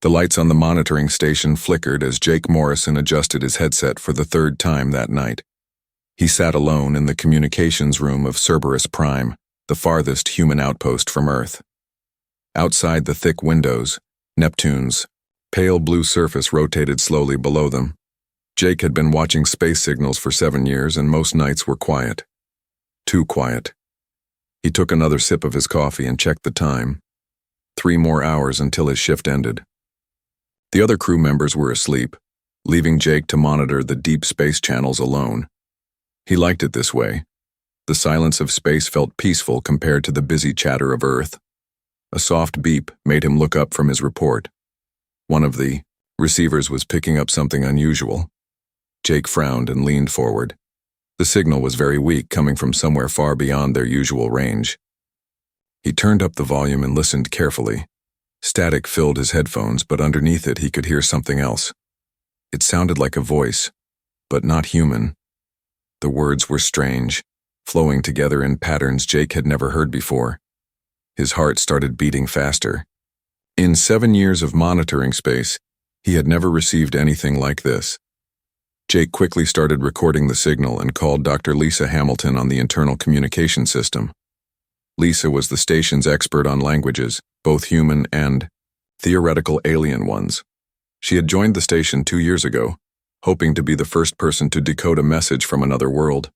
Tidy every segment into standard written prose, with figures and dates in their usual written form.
The lights on the monitoring station flickered as Jake Morrison adjusted his headset for the third time that night. He sat alone in the communications room of Cerberus Prime, the farthest human outpost from Earth. Outside the thick windows, Neptune's pale blue surface rotated slowly below them. Jake had been watching space signals for 7 years, and most nights were quiet. Too quiet. He took another sip of his coffee and checked the time. 3 more hours until his shift ended. The other crew members were asleep, leaving Jake to monitor the deep space channels alone. He liked it this way. The silence of space felt peaceful compared to the busy chatter of Earth. A soft beep made him look up from his report. One of the receivers was picking up something unusual. Jake frowned and leaned forward. The signal was very weak, coming from somewhere far beyond their usual range. He turned up the volume and listened carefully. Static filled his headphones, but underneath it he could hear something else. It sounded like a voice, but not human. The words were strange, flowing together in patterns Jake had never heard before. His heart started beating faster. In 7 years of monitoring space, he had never received anything like this. Jake quickly started recording the signal and called Dr. Lisa Hamilton on the internal communication system. Lisa was the station's expert on languages, both human and theoretical alien ones. She had joined the station 2 years ago, hoping to be the first person to decode a message from another world.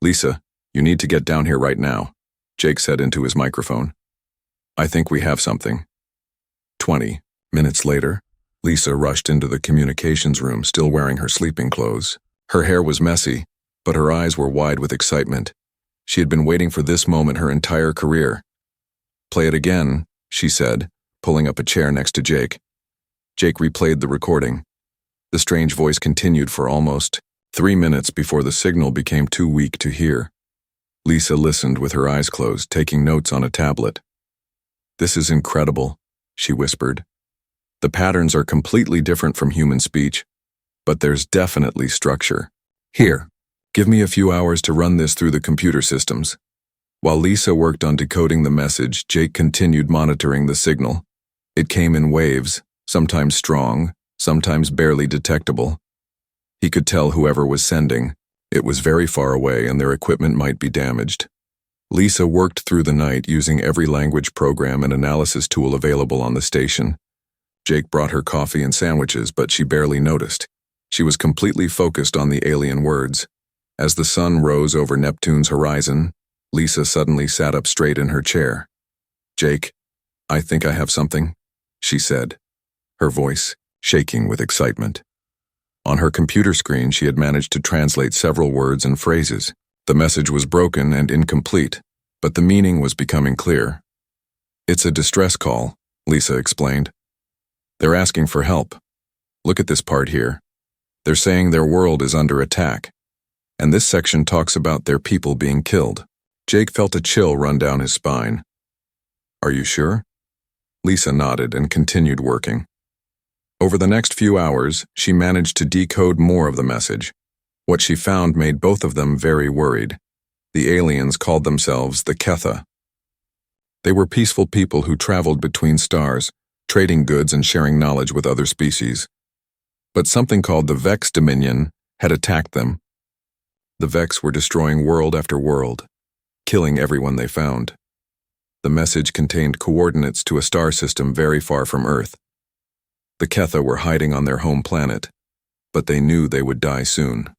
"Lisa, you need to get down here right now," Jake said into his microphone. "I think we have something." 20 minutes later, Lisa rushed into the communications room, still wearing her sleeping clothes. Her hair was messy, but her eyes were wide with excitement. She had been waiting for this moment her entire career. "Play it again," she said, pulling up a chair next to Jake. Jake replayed the recording. The strange voice continued for almost 3 minutes before the signal became too weak to hear. Lisa listened with her eyes closed, taking notes on a tablet. "This is incredible," she whispered. "The patterns are completely different from human speech, but there's definitely structure. Here, give me a few hours to run this through the computer systems." While Lisa worked on decoding the message, Jake continued monitoring the signal. It came in waves, sometimes strong, sometimes barely detectable. He could tell whoever was sending. It was very far away and their equipment might be damaged. Lisa worked through the night using every language program and analysis tool available on the station. Jake brought her coffee and sandwiches, but she barely noticed. She was completely focused on the alien words. As the sun rose over Neptune's horizon, Lisa suddenly sat up straight in her chair. "Jake, I think I have something," she said, her voice shaking with excitement. On her computer screen, she had managed to translate several words and phrases. The message was broken and incomplete, but the meaning was becoming clear. "It's a distress call," Lisa explained. "They're asking for help. Look at this part here. They're saying their world is under attack. And this section talks about their people being killed." Jake felt a chill run down his spine. "Are you sure?" Lisa nodded and continued working. Over the next few hours, she managed to decode more of the message. What she found made both of them very worried. The aliens called themselves the Ketha. They were peaceful people who traveled between stars, trading goods and sharing knowledge with other species. But something called the Vex Dominion had attacked them. The Vex were destroying world after world, killing everyone they found. The message contained coordinates to a star system very far from Earth. The Ketha were hiding on their home planet, but they knew they would die soon.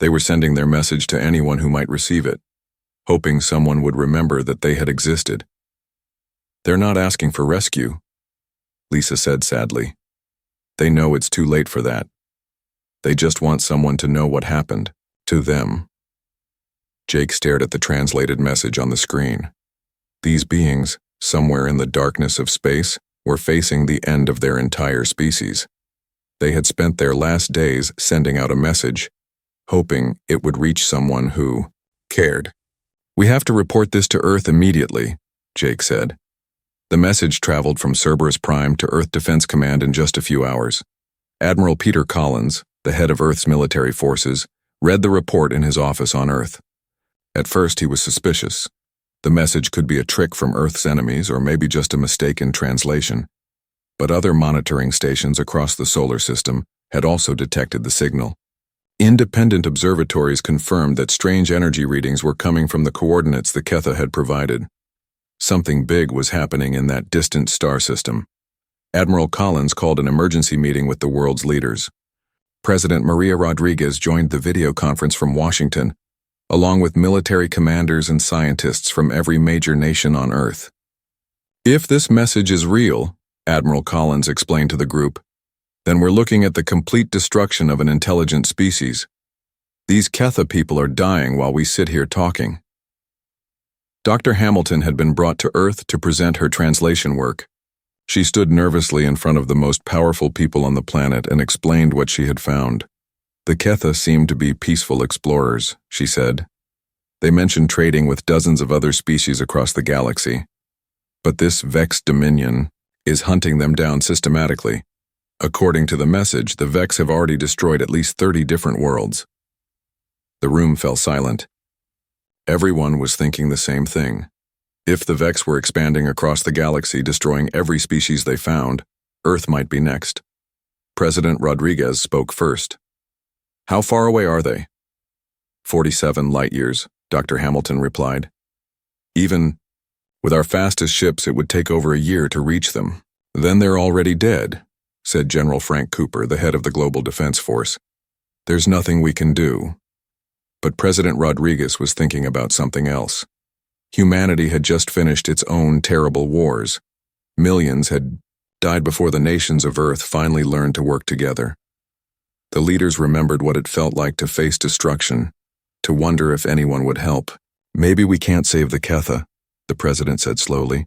They were sending their message to anyone who might receive it, hoping someone would remember that they had existed. "They're not asking for rescue," Lisa said sadly. "They know it's too late for that. They just want someone to know what happened to them." Jake stared at the translated message on the screen. These beings, somewhere in the darkness of space, were facing the end of their entire species. They had spent their last days sending out a message, hoping it would reach someone who cared. "We have to report this to Earth immediately," Jake said. The message traveled from Cerberus Prime to Earth Defense Command in just a few hours. Admiral Peter Collins, the head of Earth's military forces, read the report in his office on Earth. At first he was suspicious. The message could be a trick from Earth's enemies or maybe just a mistake in translation. but other monitoring stations across the solar system had also detected the signal. Independent observatories confirmed that strange energy readings were coming from the coordinates the Ketha had provided. Something big was happening in that distant star system. Admiral Collins called an emergency meeting with the world's leaders. President Maria Rodriguez joined the video conference from Washington, along with military commanders and scientists from every major nation on Earth. If this message is real, Admiral Collins explained to the group, then we're looking at the complete destruction of an intelligent species. These Ketha people are dying while we sit here talking. Dr. Hamilton had been brought to Earth to present her translation work. She stood nervously in front of the most powerful people on the planet and explained what she had found. The Ketha seemed to be peaceful explorers, she said. They mentioned trading with dozens of other species across the galaxy. But this Vex Dominion is hunting them down systematically. According to the message, the Vex have already destroyed at least 30 different worlds. The room fell silent. Everyone was thinking the same thing. If the Vex were expanding across the galaxy, destroying every species they found, Earth might be next. President Rodriguez spoke first. How far away are they? 47 light years, Dr. Hamilton replied. Even with our fastest ships, it would take over a year to reach them. Then they're already dead, said General Frank Cooper, the head of the Global Defense Force. There's nothing we can do. But President Rodriguez was thinking about something else. Humanity had just finished its own terrible wars. Millions had died before the nations of Earth finally learned to work together. The leaders remembered what it felt like to face destruction, to wonder if anyone would help. Maybe we can't save the Ketha, the president said slowly,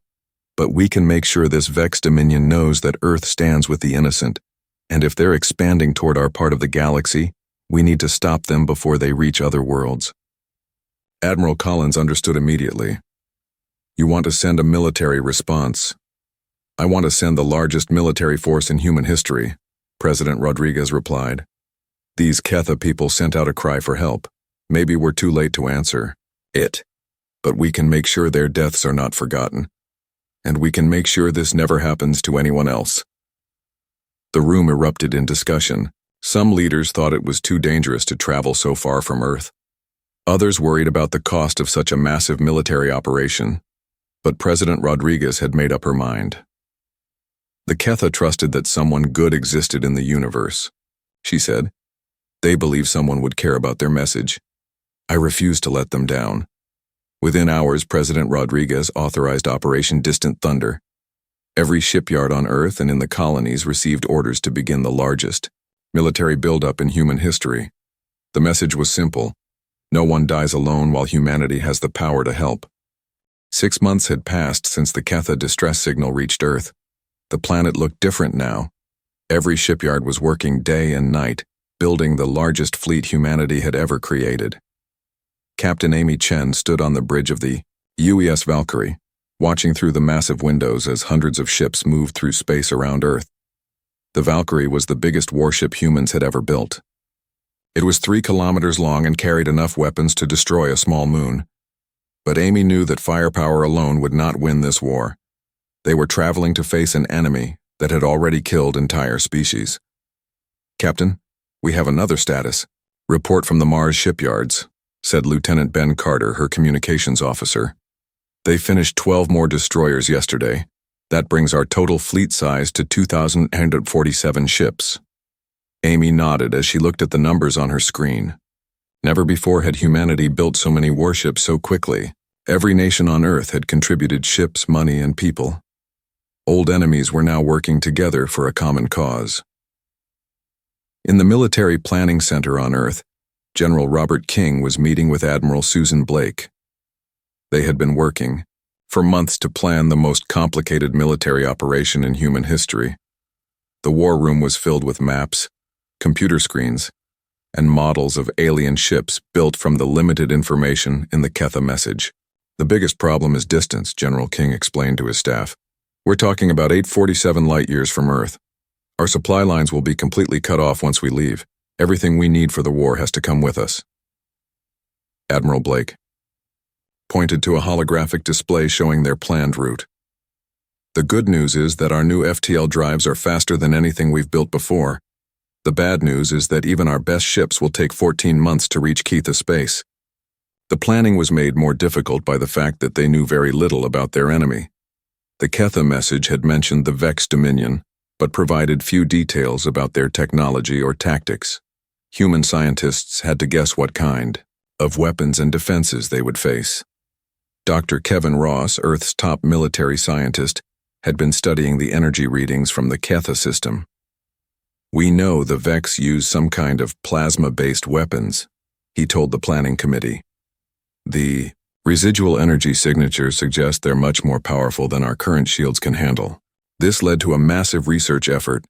but we can make sure this Vex Dominion knows that Earth stands with the innocent, and if they're expanding toward our part of the galaxy, we need to stop them before they reach other worlds. Admiral Collins understood immediately. You want to send a military response. I want to send the largest military force in human history, President Rodriguez replied. These Ketha people sent out a cry for help. Maybe we're too late to answer it, but we can make sure their deaths are not forgotten. And we can make sure this never happens to anyone else. The room erupted in discussion. Some leaders thought it was too dangerous to travel so far from Earth. Others worried about the cost of such a massive military operation. But President Rodriguez had made up her mind. The Ketha trusted that someone good existed in the universe, she said. They believe someone would care about their message. I refuse to let them down. Within hours, President Rodriguez authorized Operation Distant Thunder. Every shipyard on Earth and in the colonies received orders to begin the largest military buildup in human history. The message was simple. No one dies alone while humanity has the power to help. 6 months had passed since the Ketha distress signal reached Earth. The planet looked different now. Every shipyard was working day and night, building the largest fleet humanity had ever created. Captain Amy Chen stood on the bridge of the UES Valkyrie, watching through the massive windows as hundreds of ships moved through space around Earth. The Valkyrie was the biggest warship humans had ever built. It was 3 kilometers long and carried enough weapons to destroy a small moon. But Amy knew that firepower alone would not win this war. They were traveling to face an enemy that had already killed entire species. Captain, we have another status. Report from the Mars shipyards, said Lieutenant Ben Carter, her communications officer. They finished 12 more destroyers yesterday. That brings our total fleet size to 2,047 ships. Amy nodded as she looked at the numbers on her screen. Never before had humanity built so many warships so quickly. Every nation on Earth had contributed ships, money, and people. Old enemies were now working together for a common cause. In the Military Planning Center on Earth, General Robert King was meeting with Admiral Susan Blake. They had been working for months to plan the most complicated military operation in human history. The war room was filled with maps, computer screens, and models of alien ships built from the limited information in the Ketha message. The biggest problem is distance, General King explained to his staff. We're talking about 847 light years from Earth. Our supply lines will be completely cut off once we leave. Everything we need for the war has to come with us. Admiral Blake pointed to a holographic display showing their planned route. The good news is that our new FTL drives are faster than anything we've built before. The bad news is that even our best ships will take 14 months to reach Ketha space. The planning was made more difficult by the fact that they knew very little about their enemy. The Ketha message had mentioned the Vex Dominion, but provided few details about their technology or tactics. Human scientists had to guess what kind of weapons and defenses they would face. Dr. Kevin Ross, Earth's top military scientist, had been studying the energy readings from the Ketha system. "We know the Vex use some kind of plasma-based weapons," he told the planning committee. "The residual energy signatures suggest they're much more powerful than our current shields can handle." This led to a massive research effort.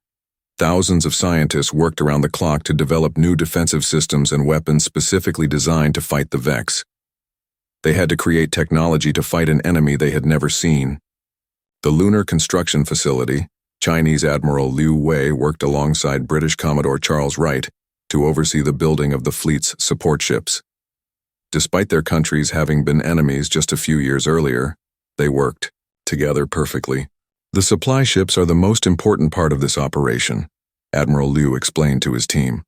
Thousands of scientists worked around the clock to develop new defensive systems and weapons specifically designed to fight the Vex. They had to create technology to fight an enemy they had never seen. The Lunar Construction Facility, Chinese Admiral Liu Wei worked alongside British Commodore Charles Wright to oversee the building of the fleet's support ships. Despite their countries having been enemies just a few years earlier, they worked together perfectly. "The supply ships are the most important part of this operation," Admiral Liu explained to his team.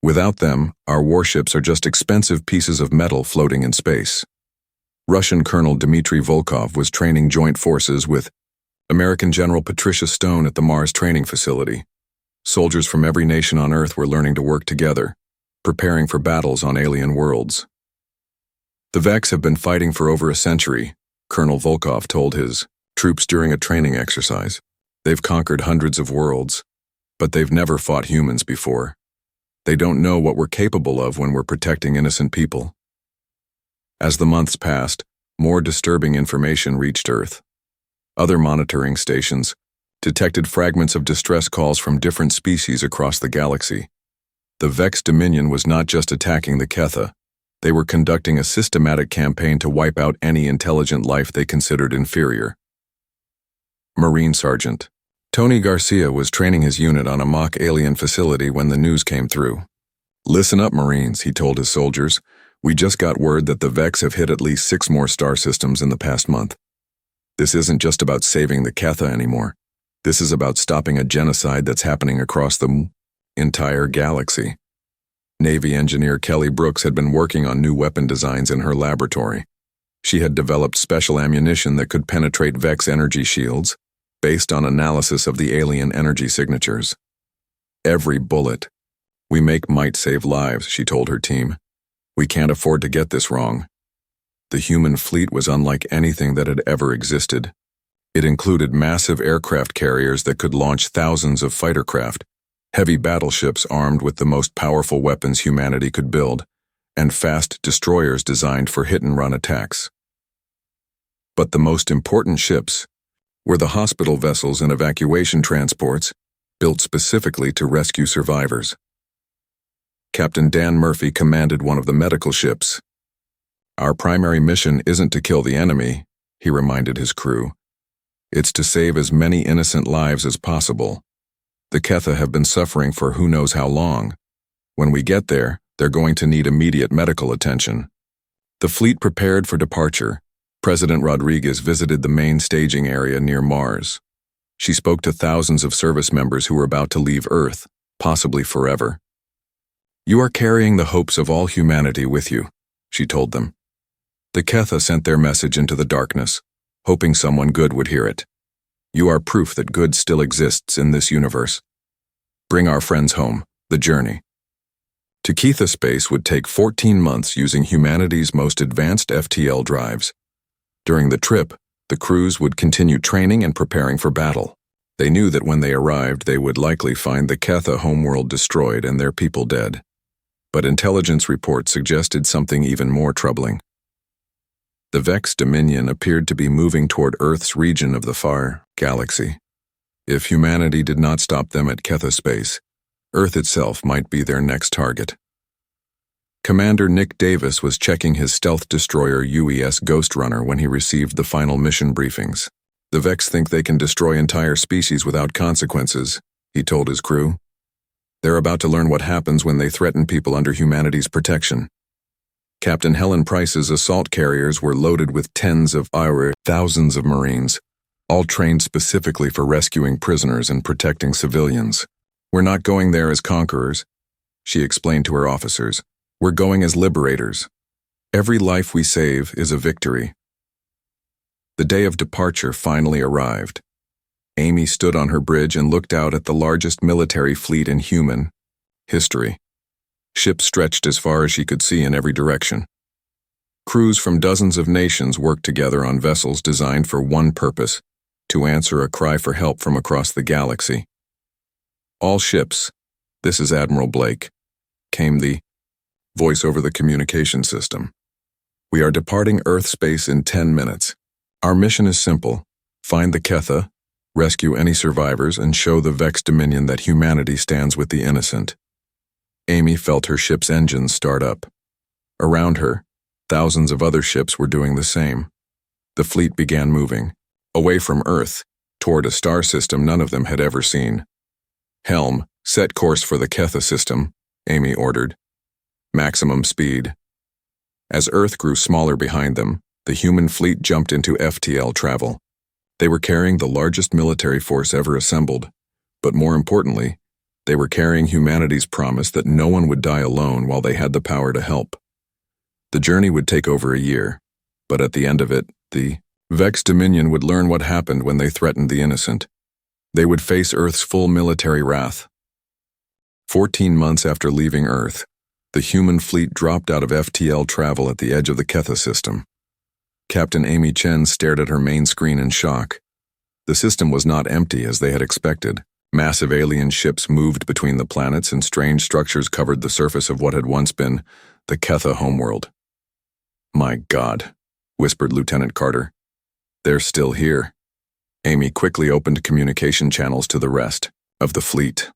"Without them, our warships are just expensive pieces of metal floating in space." Russian Colonel Dmitry Volkov was training joint forces with American General Patricia Stone at the Mars training facility. Soldiers from every nation on Earth were learning to work together, preparing for battles on alien worlds. "The Vex have been fighting for over a century," Colonel Volkov told his troops during a training exercise. "They've conquered hundreds of worlds, but they've never fought humans before. They don't know what we're capable of when we're protecting innocent people." As the months passed, more disturbing information reached Earth. Other monitoring stations detected fragments of distress calls from different species across the galaxy. The Vex Dominion was not just attacking the Ketha. They were conducting a systematic campaign to wipe out any intelligent life they considered inferior. Marine Sergeant Tony Garcia was training his unit on a mock alien facility when the news came through. "Listen up, Marines," he told his soldiers. "We just got word that the Vex have hit at least 6 more star systems in the past month. This isn't just about saving the Ketha anymore. This is about stopping a genocide that's happening across the entire galaxy." Navy engineer Kelly Brooks had been working on new weapon designs in her laboratory. She had developed special ammunition that could penetrate Vex energy shields, based on analysis of the alien energy signatures. "Every bullet we make might save lives," she told her team. "We can't afford to get this wrong." The human fleet was unlike anything that had ever existed. It included massive aircraft carriers that could launch thousands of fighter craft, heavy battleships armed with the most powerful weapons humanity could build, and fast destroyers designed for hit-and-run attacks. But the most important ships were the hospital vessels and evacuation transports built specifically to rescue survivors. Captain Dan Murphy commanded one of the medical ships. "Our primary mission isn't to kill the enemy," he reminded his crew. "It's to save as many innocent lives as possible. The Ketha have been suffering for who knows how long. When we get there, they're going to need immediate medical attention." The fleet prepared for departure. President Rodriguez visited the main staging area near Mars. She spoke to thousands of service members who were about to leave Earth, possibly forever. "You are carrying the hopes of all humanity with you," she told them. The Ketha sent their message into the darkness, hoping someone good would hear it. "You are proof that good still exists in this universe. Bring our friends home. The journey to Ketha space would take 14 months using humanity's most advanced FTL drives. During the trip, the crews would continue training and preparing for battle. They knew that when they arrived, they would likely find the Ketha homeworld destroyed and their people dead. But intelligence reports suggested something even more troubling. The Vex Dominion appeared to be moving toward Earth's region of the far galaxy. If humanity did not stop them at Ketha space, Earth itself might be their next target. Commander Nick Davis was checking his stealth destroyer UES Ghost Runner when he received the final mission briefings. "The Vex think they can destroy entire species without consequences," he told his crew. "They're about to learn what happens when they threaten people under humanity's protection." Captain Helen Price's assault carriers were loaded with tens of thousands of Marines. all trained specifically for rescuing prisoners and protecting civilians. "We're not going there as conquerors," she explained to her officers. "We're going as liberators. Every life we save is a victory." The day of departure finally arrived. Amy stood on her bridge and looked out at the largest military fleet in human history. Ships stretched as far as she could see in every direction. Crews from dozens of nations worked together on vessels designed for one purpose: to answer a cry for help from across the galaxy. "All ships, this is Admiral Blake," came the voice over the communication system. "We are departing Earth space in 10 minutes. Our mission is simple: find the Ketha, rescue any survivors, and show the Vex Dominion that humanity stands with the innocent." Amy felt her ship's engines start up. Around her, thousands of other ships were doing the same. The fleet began moving, away from Earth, toward a star system none of them had ever seen. "Helm, set course for the Ketha system," Amy ordered. "Maximum speed." As Earth grew smaller behind them, the human fleet jumped into FTL travel. They were carrying the largest military force ever assembled, but more importantly, they were carrying humanity's promise that no one would die alone while they had the power to help. The journey would take over a year, but at the end of it, the Vex Dominion would learn what happened when they threatened the innocent. They would face Earth's full military wrath. 14 months after leaving Earth, the human fleet dropped out of FTL travel at the edge of the Ketha system. Captain Amy Chen stared at her main screen in shock. The system was not empty as they had expected. Massive alien ships moved between the planets and strange structures covered the surface of what had once been the Ketha homeworld. "My God," whispered Lieutenant Carter. "They're still here." Amy quickly opened communication channels to the rest of the fleet.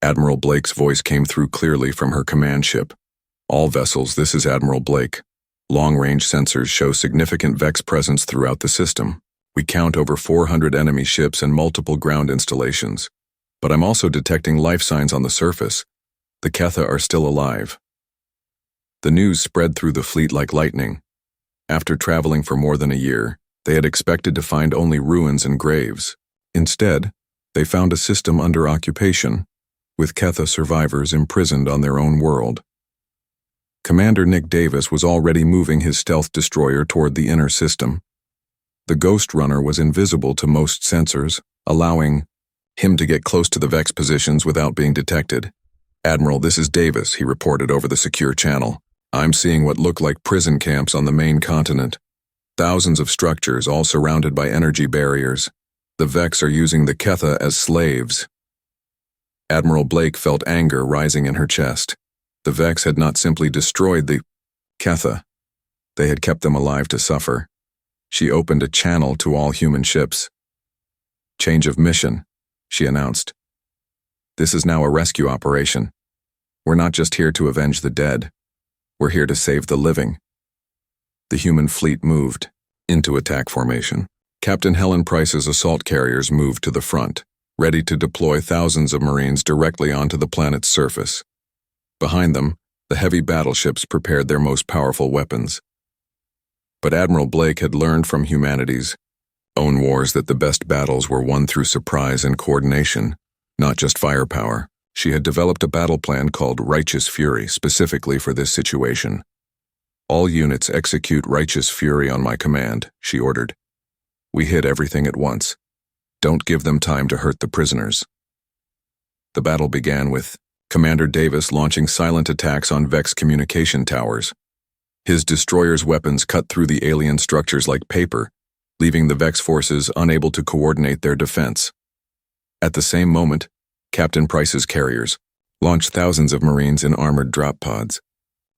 Admiral Blake's voice came through clearly from her command ship. "All vessels, this is Admiral Blake. Long-range sensors show significant Vex presence throughout the system. We count over 400 enemy ships and multiple ground installations. But I'm also detecting life signs on the surface. The Ketha are still alive." The news spread through the fleet like lightning. After traveling for more than a year, they had expected to find only ruins and graves. Instead, they found a system under occupation, with Ketha survivors imprisoned on their own world. Commander Nick Davis was already moving his stealth destroyer toward the inner system. The Ghost Runner was invisible to most sensors, allowing him to get close to the Vex positions without being detected. "Admiral, this is Davis," he reported over the secure channel. "I'm seeing what look like prison camps on the main continent. Thousands of structures, all surrounded by energy barriers. The Vex are using the Ketha as slaves." Admiral Blake felt anger rising in her chest. The Vex had not simply destroyed the Ketha. They had kept them alive to suffer. She opened a channel to all human ships. "Change of mission," she announced. "This is now a rescue operation. We're not just here to avenge the dead. We're here to save the living." The human fleet moved into attack formation. Captain Helen Price's assault carriers moved to the front, ready to deploy thousands of Marines directly onto the planet's surface. Behind them, the heavy battleships prepared their most powerful weapons. But Admiral Blake had learned from humanity's own wars that the best battles were won through surprise and coordination, not just firepower. She had developed a battle plan called Righteous Fury specifically for this situation. "All units execute Righteous Fury on my command," she ordered. "We hit everything at once. Don't give them time to hurt the prisoners." The battle began with Commander Davis launching silent attacks on Vex communication towers. His destroyer's weapons cut through the alien structures like paper, leaving the Vex forces unable to coordinate their defense. At the same moment, Captain Price's carriers launched thousands of Marines in armored drop pods.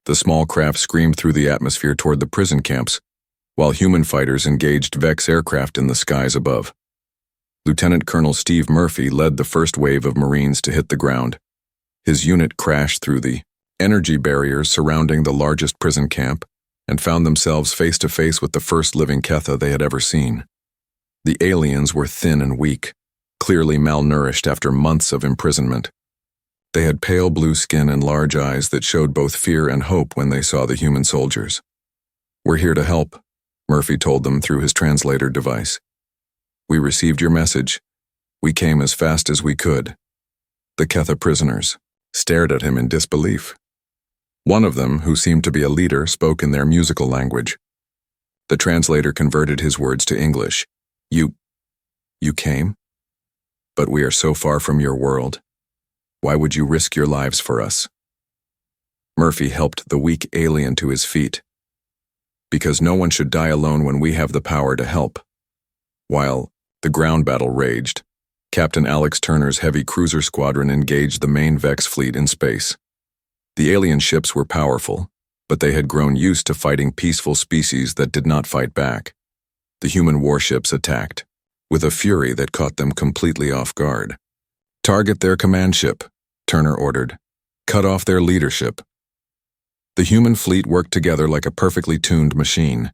The small craft screamed through the atmosphere toward the prison camps, while human fighters engaged Vex aircraft in the skies above. Lieutenant Colonel Steve Murphy led the first wave of Marines to hit the ground. His unit crashed through the energy barriers surrounding the largest prison camp and found themselves face to face with the first living Ketha they had ever seen. The aliens were thin and weak, clearly malnourished after months of imprisonment. They had pale blue skin and large eyes that showed both fear and hope when they saw the human soldiers. "We're here to help," Murphy told them through his translator device. We received your message. We came as fast as we could. The Ketha prisoners stared at him in disbelief. One of them, who seemed to be a leader, spoke in their musical language. The translator converted his words to English. You came? But we are so far from your world. Why would you risk your lives for us? Murphy helped the weak alien to his feet. Because no one should die alone when we have the power to help. While the ground battle raged, Captain Alex Turner's heavy cruiser squadron engaged the main Vex fleet in space. The alien ships were powerful, but they had grown used to fighting peaceful species that did not fight back. The human warships attacked, with a fury that caught them completely off guard. Target their command ship, Turner ordered. Cut off their leadership. The human fleet worked together like a perfectly tuned machine.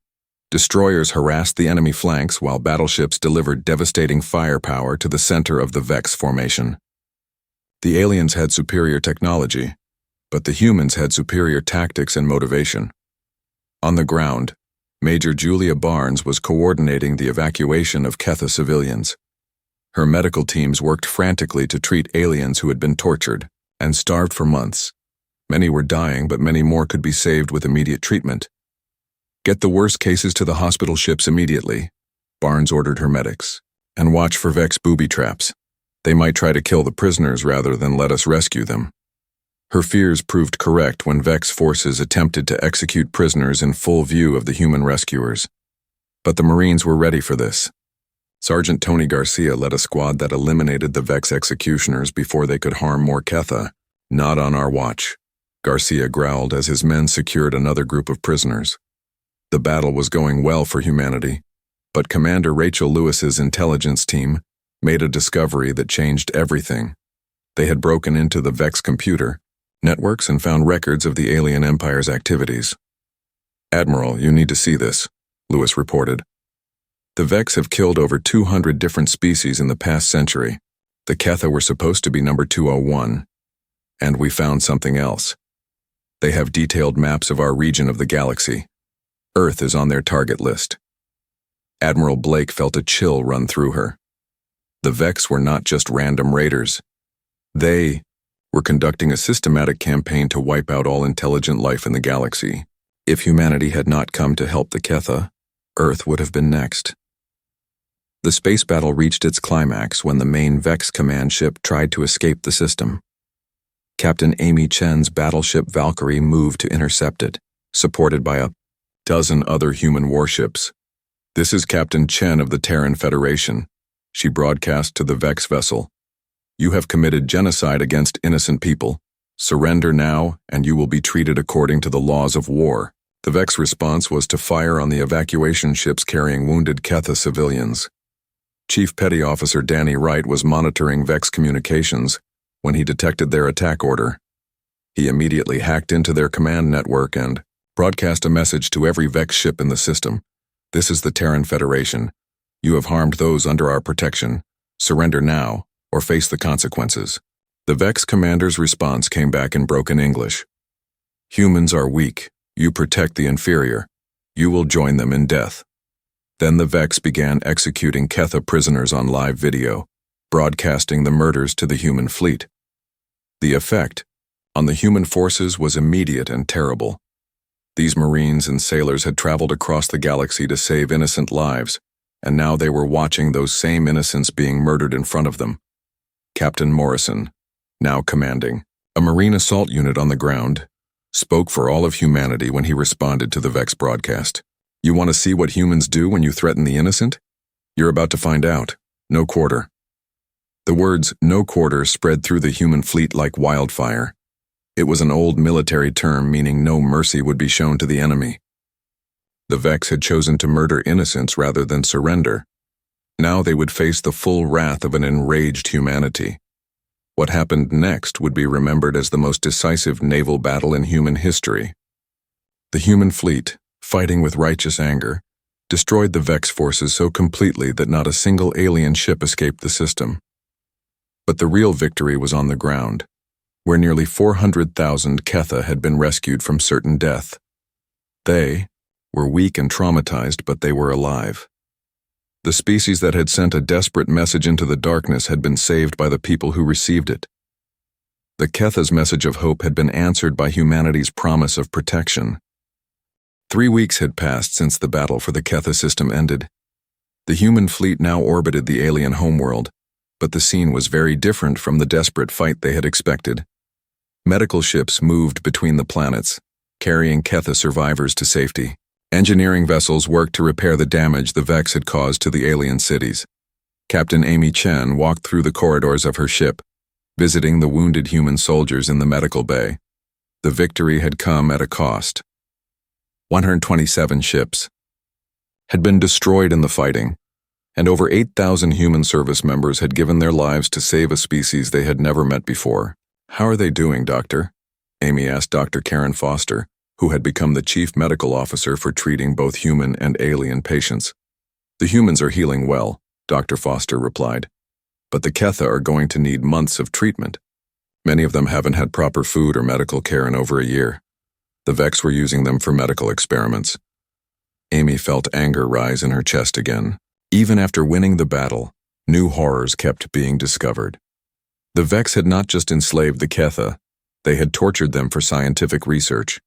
Destroyers harassed the enemy flanks while battleships delivered devastating firepower to the center of the Vex formation. The aliens had superior technology, but the humans had superior tactics and motivation. On the ground, Major Julia Barnes was coordinating the evacuation of Ketha civilians. Her medical teams worked frantically to treat aliens who had been tortured and starved for months. Many were dying, but many more could be saved with immediate treatment. Get the worst cases to the hospital ships immediately, Barnes ordered her medics, and watch for Vex booby traps. They might try to kill the prisoners rather than let us rescue them. Her fears proved correct when Vex forces attempted to execute prisoners in full view of the human rescuers. But the Marines were ready for this. Sergeant Tony Garcia led a squad that eliminated the Vex executioners before they could harm more Ketha. Not on our watch, Garcia growled as his men secured another group of prisoners. The battle was going well for humanity, but Commander Rachel Lewis's intelligence team made a discovery that changed everything. They had broken into the Vex computer networks and found records of the alien empire's activities. Admiral, you need to see this, Lewis reported. The Vex have killed over 200 different species in the past century. The Ketha were supposed to be number 201. And we found something else. They have detailed maps of our region of the galaxy. Earth is on their target list. Admiral Blake felt a chill run through her. The Vex were not just random raiders. They were conducting a systematic campaign to wipe out all intelligent life in the galaxy. If humanity had not come to help the Ketha, Earth would have been next. The space battle reached its climax when the main Vex command ship tried to escape the system. Captain Amy Chen's battleship Valkyrie moved to intercept it, supported by a dozen other human warships. This is Captain Chen of the Terran Federation, she broadcast to the Vex vessel. You have committed genocide against innocent people. Surrender now, and you will be treated according to the laws of war. The Vex response was to fire on the evacuation ships carrying wounded Ketha civilians. Chief Petty Officer Danny Wright was monitoring Vex communications when he detected their attack order. He immediately hacked into their command network and broadcast a message to every Vex ship in the system. This is the Terran Federation. You have harmed those under our protection. Surrender now, or face the consequences. The Vex commander's response came back in broken English. Humans are weak. You protect the inferior. You will join them in death. Then the Vex began executing Ketha prisoners on live video, broadcasting the murders to the human fleet. The effect on the human forces was immediate and terrible. These Marines and sailors had traveled across the galaxy to save innocent lives, and now they were watching those same innocents being murdered in front of them. Captain Morrison, now commanding a Marine assault unit on the ground, spoke for all of humanity when he responded to the Vex broadcast. You want to see what humans do when you threaten the innocent? You're about to find out. No quarter. The words no quarter spread through the human fleet like wildfire. It was an old military term meaning no mercy would be shown to the enemy. The Vex had chosen to murder innocents rather than surrender. Now they would face the full wrath of an enraged humanity. What happened next would be remembered as the most decisive naval battle in human history. The human fleet, fighting with righteous anger, destroyed the Vex forces so completely that not a single alien ship escaped the system. But the real victory was on the ground, where nearly 400,000 Ketha had been rescued from certain death. They were weak and traumatized, but they were alive. The species that had sent a desperate message into the darkness had been saved by the people who received it. The Ketha's message of hope had been answered by humanity's promise of protection. 3 weeks had passed since the battle for the Ketha system ended. The human fleet now orbited the alien homeworld, but the scene was very different from the desperate fight they had expected. Medical ships moved between the planets, carrying Ketha survivors to safety. Engineering vessels worked to repair the damage the Vex had caused to the alien cities. Captain Amy Chen walked through the corridors of her ship, visiting the wounded human soldiers in the medical bay. The victory had come at a cost. 127 ships had been destroyed in the fighting, and over 8,000 human service members had given their lives to save a species they had never met before. "How are they doing, Doctor?" Amy asked Dr. Karen Foster, who had become the chief medical officer for treating both human and alien patients. "The humans are healing well," Dr. Foster replied, "but the Ketha are going to need months of treatment. Many of them haven't had proper food or medical care in over a year. The Vex were using them for medical experiments." Amy felt anger rise in her chest again. Even after winning the battle, new horrors kept being discovered. The Vex had not just enslaved the Ketha, they had tortured them for scientific research.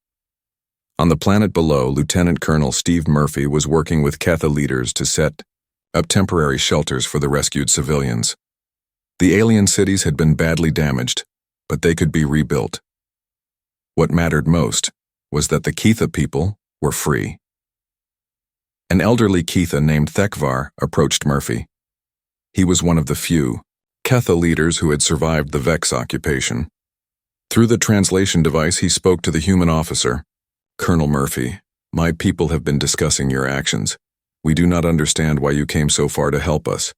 On the planet below, Lieutenant Colonel Steve Murphy was working with Ketha leaders to set up temporary shelters for the rescued civilians. The alien cities had been badly damaged, but they could be rebuilt. What mattered most was that the Ketha people were free. An elderly Ketha named Thekvar approached Murphy. He was one of the few Ketha leaders who had survived the Vex occupation. Through the translation device, he spoke to the human officer. "Colonel Murphy, my people have been discussing your actions. We do not understand why you came so far to help us.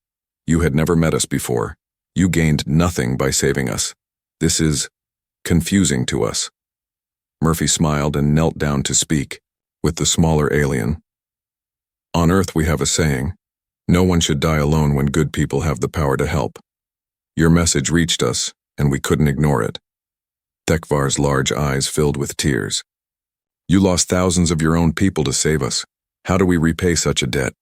You had never met us before. You gained nothing by saving us. This is confusing to us." Murphy smiled and knelt down to speak with the smaller alien. "On Earth we have a saying, no one should die alone when good people have the power to help. Your message reached us, and we couldn't ignore it." Thekvar's large eyes filled with tears. "You lost thousands of your own people to save us. How do we repay such a debt?"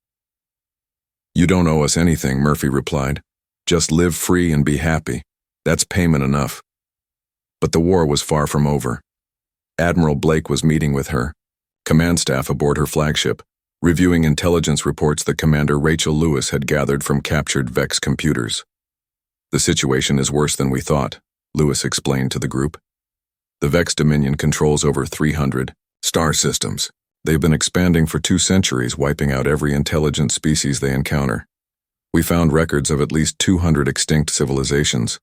"You don't owe us anything," Murphy replied. "Just live free and be happy. That's payment enough." But the war was far from over. Admiral Blake was meeting with her command staff aboard her flagship, reviewing intelligence reports that Commander Rachel Lewis had gathered from captured Vex computers. "The situation is worse than we thought," Lewis explained to the group. "The Vex Dominion controls over 300 star systems. They've been expanding for 2 centuries, wiping out every intelligent species they encounter. We found records of at least 200 extinct civilizations."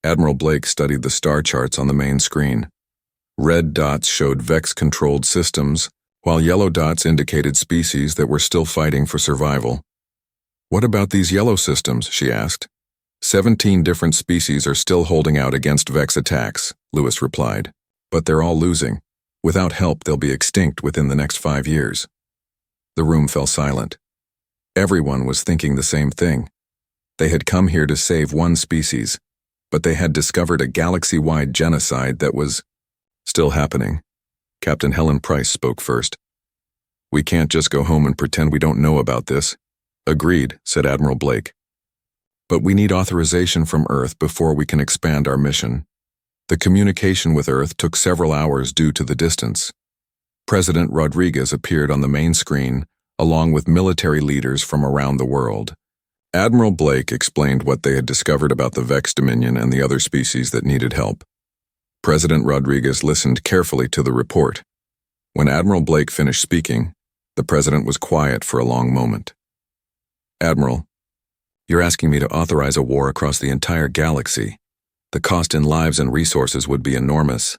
Admiral Blake studied the star charts on the main screen. Red dots showed Vex-controlled systems, while yellow dots indicated species that were still fighting for survival. "What about these yellow systems?" she asked. 17 different species are still holding out against Vex attacks," Lewis replied. "But they're all losing. Without help, they'll be extinct within the next 5 years." The room fell silent. Everyone was thinking the same thing. They had come here to save one species, but they had discovered a galaxy-wide genocide that was still happening. Captain Helen Price spoke first. "We can't just go home and pretend we don't know about this." "Agreed," said Admiral Blake. "But we need authorization from Earth before we can expand our mission." The communication with Earth took several hours due to the distance. President Rodriguez appeared on the main screen, along with military leaders from around the world. Admiral Blake explained what they had discovered about the Vex Dominion and the other species that needed help. President Rodriguez listened carefully to the report. When Admiral Blake finished speaking, the president was quiet for a long moment. "Admiral, you're asking me to authorize a war across the entire galaxy. The cost in lives and resources would be enormous."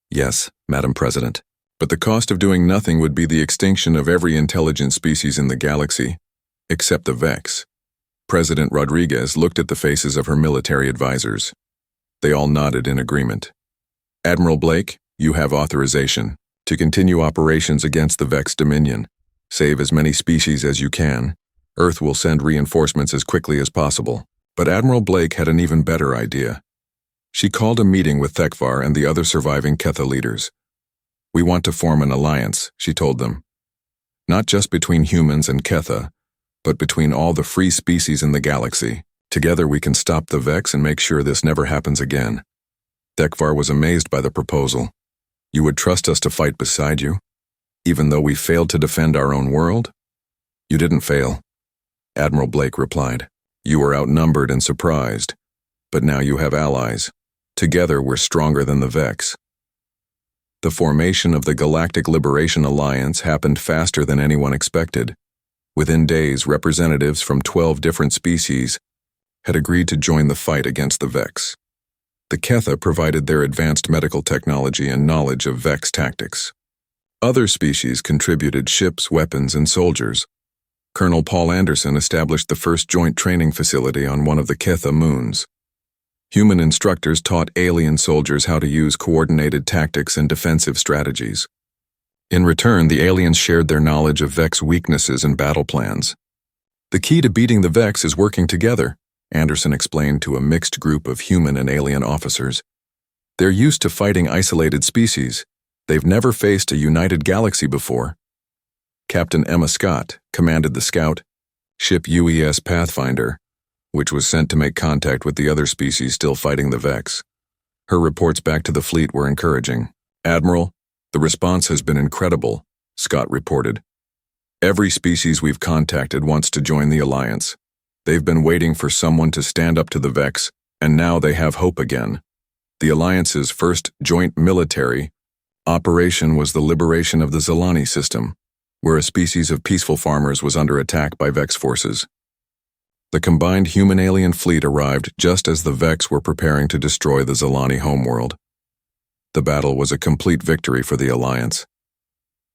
"Yes, Madam President, but the cost of doing nothing would be the extinction of every intelligent species in the galaxy, except the Vex." President Rodriguez looked at the faces of her military advisors. They all nodded in agreement. "Admiral Blake, you have authorization to continue operations against the Vex Dominion. Save as many species as you can. Earth will send reinforcements as quickly as possible." But Admiral Blake had an even better idea. She called a meeting with Thekvar and the other surviving Ketha leaders. "We want to form an alliance," she told them. "Not just between humans and Ketha, but between all the free species in the galaxy. Together we can stop the Vex and make sure this never happens again. Dekvar was amazed by the proposal. You would trust us to fight beside you, even though we failed to defend our own world? You didn't fail, Admiral Blake replied. You were outnumbered and surprised, but now you have allies. Together we're stronger than the Vex. The formation of the Galactic Liberation Alliance happened faster than anyone expected. Within days, representatives from 12 different species had agreed to join the fight against the Vex. The Ketha provided their advanced medical technology and knowledge of Vex tactics. Other species contributed ships, weapons, and soldiers. Colonel Paul Anderson established the first joint training facility on one of the Ketha moons. Human instructors taught alien soldiers how to use coordinated tactics and defensive strategies. In return, the aliens shared their knowledge of Vex weaknesses and battle plans. The key to beating the Vex is working together, Anderson explained to a mixed group of human and alien officers. They're used to fighting isolated species. They've never faced a united galaxy before. Captain Emma Scott commanded the scout ship UES Pathfinder, which was sent to make contact with the other species still fighting the Vex. Her reports back to the fleet were encouraging. Admiral, the response has been incredible, Scott reported. Every species we've contacted wants to join the Alliance. They've been waiting for someone to stand up to the Vex, and now they have hope again. The Alliance's first joint military operation was the liberation of the Zalani system, where a species of peaceful farmers was under attack by Vex forces. The combined human-alien fleet arrived just as the Vex were preparing to destroy the Zalani homeworld. The battle was a complete victory for the Alliance.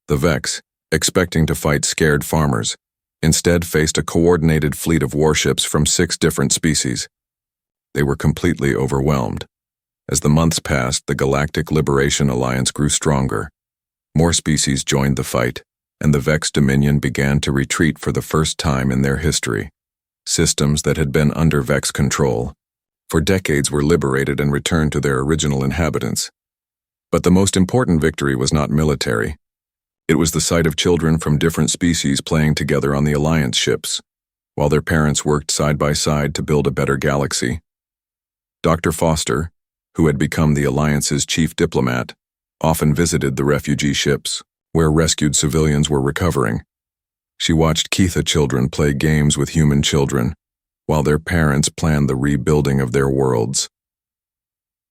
The Vex, expecting to fight scared farmers, instead faced a coordinated fleet of warships from 6 different species. They were completely overwhelmed. As the months passed, the Galactic Liberation Alliance grew stronger. More species joined the fight, and the Vex Dominion began to retreat for the first time in their history. Systems that had been under Vex control for decades were liberated and returned to their original inhabitants. But the most important victory was not military. It was the sight of children from different species playing together on the Alliance ships, while their parents worked side by side to build a better galaxy. Dr. Foster, who had become the Alliance's chief diplomat, often visited the refugee ships, where rescued civilians were recovering. She watched Ketha children play games with human children, while their parents planned the rebuilding of their worlds.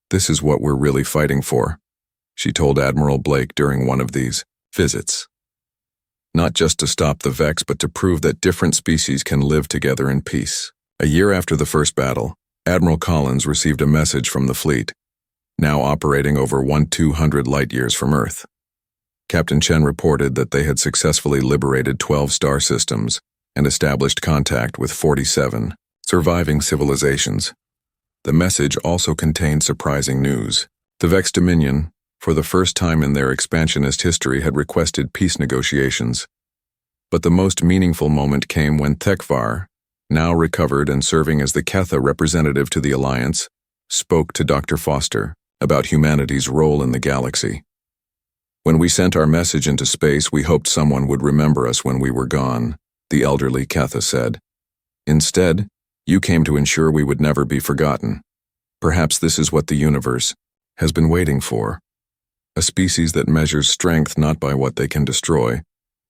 This is what we're really fighting for, she told Admiral Blake during one of these visits. Not just to stop the Vex, but to prove that different species can live together in peace. A year after the first battle, Admiral Collins received a message from the fleet, now operating over 200 light-years from Earth. Captain Chen reported that they had successfully liberated 12 star systems and established contact with 47 surviving civilizations. The message also contained surprising news. The Vex Dominion, for the first time in their expansionist history, had requested peace negotiations. But the most meaningful moment came when Tekvar, now recovered and serving as the Ketha representative to the Alliance, spoke to Dr. Foster about humanity's role in the galaxy. When we sent our message into space, we hoped someone would remember us when we were gone, the elderly Ketha said. Instead, you came to ensure we would never be forgotten. Perhaps this is what the universe has been waiting for. A species that measures strength not by what they can destroy,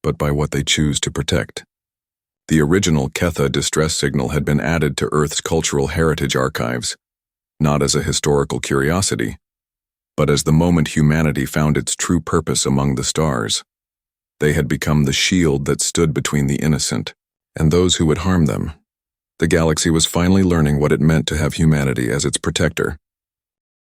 but by what they choose to protect. The original Ketha distress signal had been added to Earth's cultural heritage archives, not as a historical curiosity, but as the moment humanity found its true purpose among the stars. They had become the shield that stood between the innocent and those who would harm them. The galaxy was finally learning what it meant to have humanity as its protector.